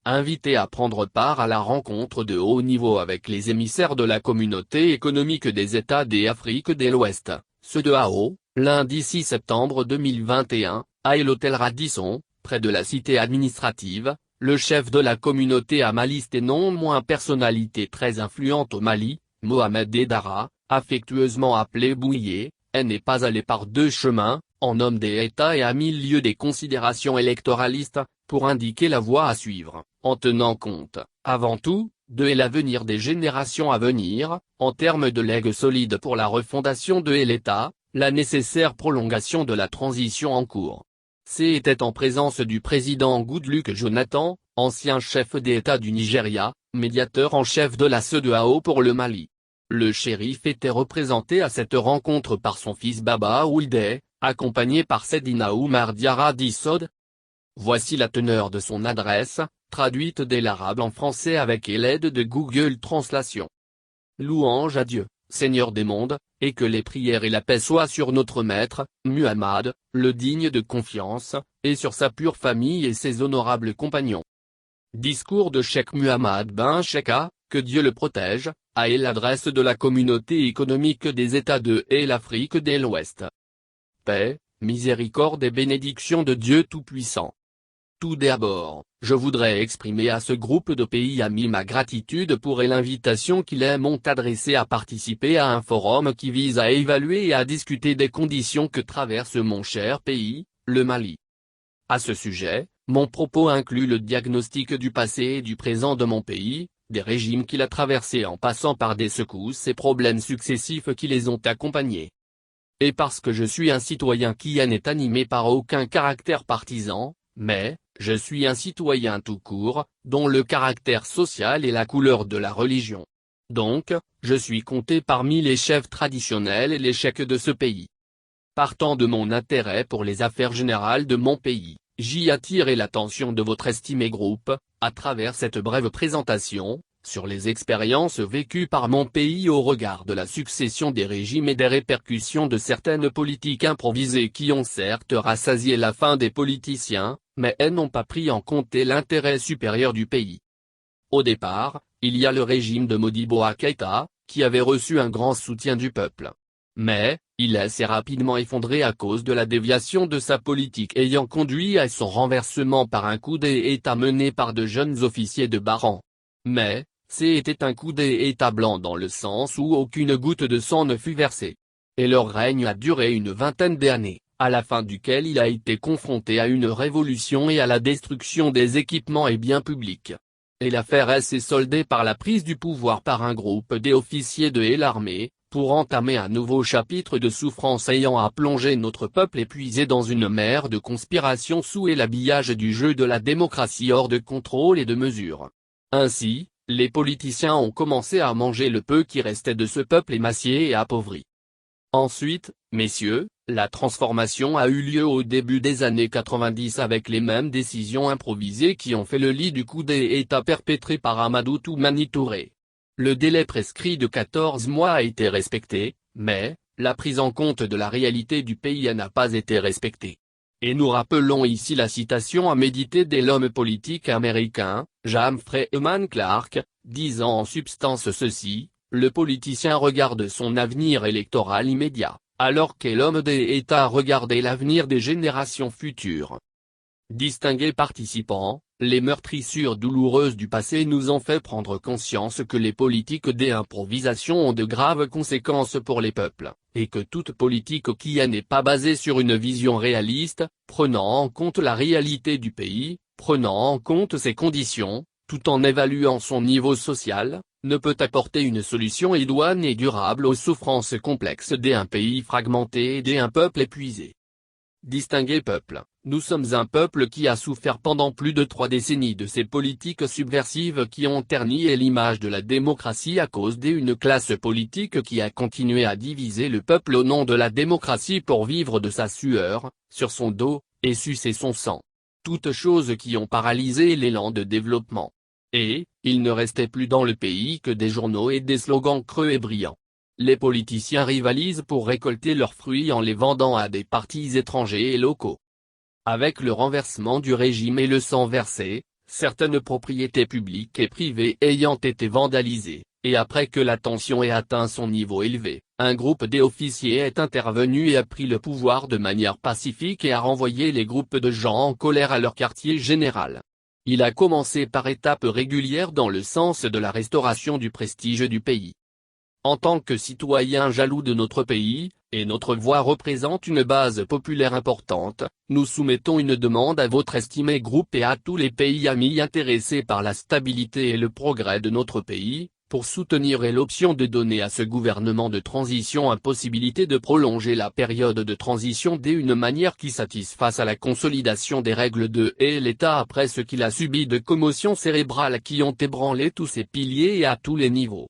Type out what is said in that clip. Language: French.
invité à prendre part à la rencontre de haut niveau avec les émissaires de la Communauté économique des États d'Afrique de l'Ouest, CEDEAO, lundi 6 septembre 2021, à l'hôtel Radisson, près de la cité administrative. Le chef de la communauté amaliste et non moins personnalité très influente au Mali, Mohamed Edara, affectueusement appelé Bouillet, n'est pas allé par deux chemins, en homme d'État, et a mis lieu des considérations électoralistes, pour indiquer la voie à suivre, en tenant compte, avant tout, de l'avenir des générations à venir, en termes de legs solides pour la refondation de l'État, la nécessaire prolongation de la transition en cours. C'était en présence du président Goodluck Jonathan, ancien chef d'État du Nigeria, médiateur en chef de la CEDEAO pour le Mali. Le shérif était représenté à cette rencontre par son fils Baba Oulde, accompagné par Seydina Oumar Diarra Dissod. Voici la teneur de son adresse, traduite de l'arabe en français avec l'aide de Google Translation. Louange à Dieu, Seigneur des mondes, et que les prières et la paix soient sur notre Maître, Muhammad, le digne de confiance, et sur sa pure famille et ses honorables compagnons. Discours de Cheikh Muhammad Ben Cheikha, que Dieu le protège, à l'adresse de la Communauté économique des États de l'Afrique de l'Ouest. Paix, miséricorde et bénédiction de Dieu Tout-Puissant. Tout d'abord, je voudrais exprimer à ce groupe de pays amis ma gratitude pour l'invitation qu'ils m'ont adressée à participer à un forum qui vise à évaluer et à discuter des conditions que traverse mon cher pays, le Mali. À ce sujet, mon propos inclut le diagnostic du passé et du présent de mon pays, des régimes qu'il a traversés en passant par des secousses et problèmes successifs qui les ont accompagnés. Et parce que je suis un citoyen qui n'est animé par aucun caractère partisan, mais, je suis un citoyen tout court, dont le caractère social est la couleur de la religion. Donc, je suis compté parmi les chefs traditionnels et les cheikhs de ce pays. Partant de mon intérêt pour les affaires générales de mon pays, j'y attirerai l'attention de votre estimé groupe, à travers cette brève présentation, sur les expériences vécues par mon pays au regard de la succession des régimes et des répercussions de certaines politiques improvisées qui ont certes rassasié la faim des politiciens, mais elles n'ont pas pris en compte l'intérêt supérieur du pays. Au départ, il y a le régime de Modibo Keïta, qui avait reçu un grand soutien du peuple. Mais, il s'est rapidement effondré à cause de la déviation de sa politique ayant conduit à son renversement par un coup d'État mené par de jeunes officiers de bas rang. Mais, c'était un coup d'État blanc dans le sens où aucune goutte de sang ne fut versée. Et leur règne a duré une vingtaine d'années, à la fin duquel il a été confronté à une révolution et à la destruction des équipements et biens publics. Et l'affaire s'est soldée par la prise du pouvoir par un groupe d'officiers de l'armée, pour entamer un nouveau chapitre de souffrance ayant à plonger notre peuple épuisé dans une mer de conspiration sous l'habillage du jeu de la démocratie hors de contrôle et de mesure. Ainsi, les politiciens ont commencé à manger le peu qui restait de ce peuple émacié et appauvri. Ensuite, messieurs, la transformation a eu lieu au début des années 90 avec les mêmes décisions improvisées qui ont fait le lit du coup d'État perpétré par Amadou Toumani Touré. Le délai prescrit de 14 mois a été respecté, mais, la prise en compte de la réalité du pays n'a pas été respectée. Et nous rappelons ici la citation à méditer de l'homme politique américain, James Freeman Clarke, disant en substance ceci: le politicien regarde son avenir électoral immédiat, alors que l'homme d'État regardait l'avenir des générations futures. Distingués participants, les meurtrissures douloureuses du passé nous ont fait prendre conscience que les politiques d'improvisation ont de graves conséquences pour les peuples, et que toute politique qui n'est pas basée sur une vision réaliste, prenant en compte la réalité du pays, prenant en compte ses conditions, tout en évaluant son niveau social, ne peut apporter une solution idoine et durable aux souffrances complexes d'un pays fragmenté et d'un peuple épuisé. Distingué peuple, nous sommes un peuple qui a souffert pendant plus de 3 décennies de ces politiques subversives qui ont terni l'image de la démocratie à cause d'une classe politique qui a continué à diviser le peuple au nom de la démocratie pour vivre de sa sueur, sur son dos, et sucer son sang. Toutes choses qui ont paralysé l'élan de développement. Et, il ne restait plus dans le pays que des journaux et des slogans creux et brillants. Les politiciens rivalisent pour récolter leurs fruits en les vendant à des partis étrangers et locaux. Avec le renversement du régime et le sang versé, certaines propriétés publiques et privées ayant été vandalisées, et après que la tension ait atteint son niveau élevé, un groupe d'officiers est intervenu et a pris le pouvoir de manière pacifique et a renvoyé les groupes de gens en colère à leur quartier général. Il a commencé par étapes régulières dans le sens de la restauration du prestige du pays. En tant que citoyens jaloux de notre pays, et notre voix représente une base populaire importante, nous soumettons une demande à votre estimé groupe et à tous les pays amis intéressés par la stabilité et le progrès de notre pays, pour soutenir l'option de donner à ce gouvernement de transition la possibilité de prolonger la période de transition d'une manière qui satisfasse à la consolidation des règles de l'État après ce qu'il a subi de commotions cérébrales qui ont ébranlé tous ses piliers et à tous les niveaux.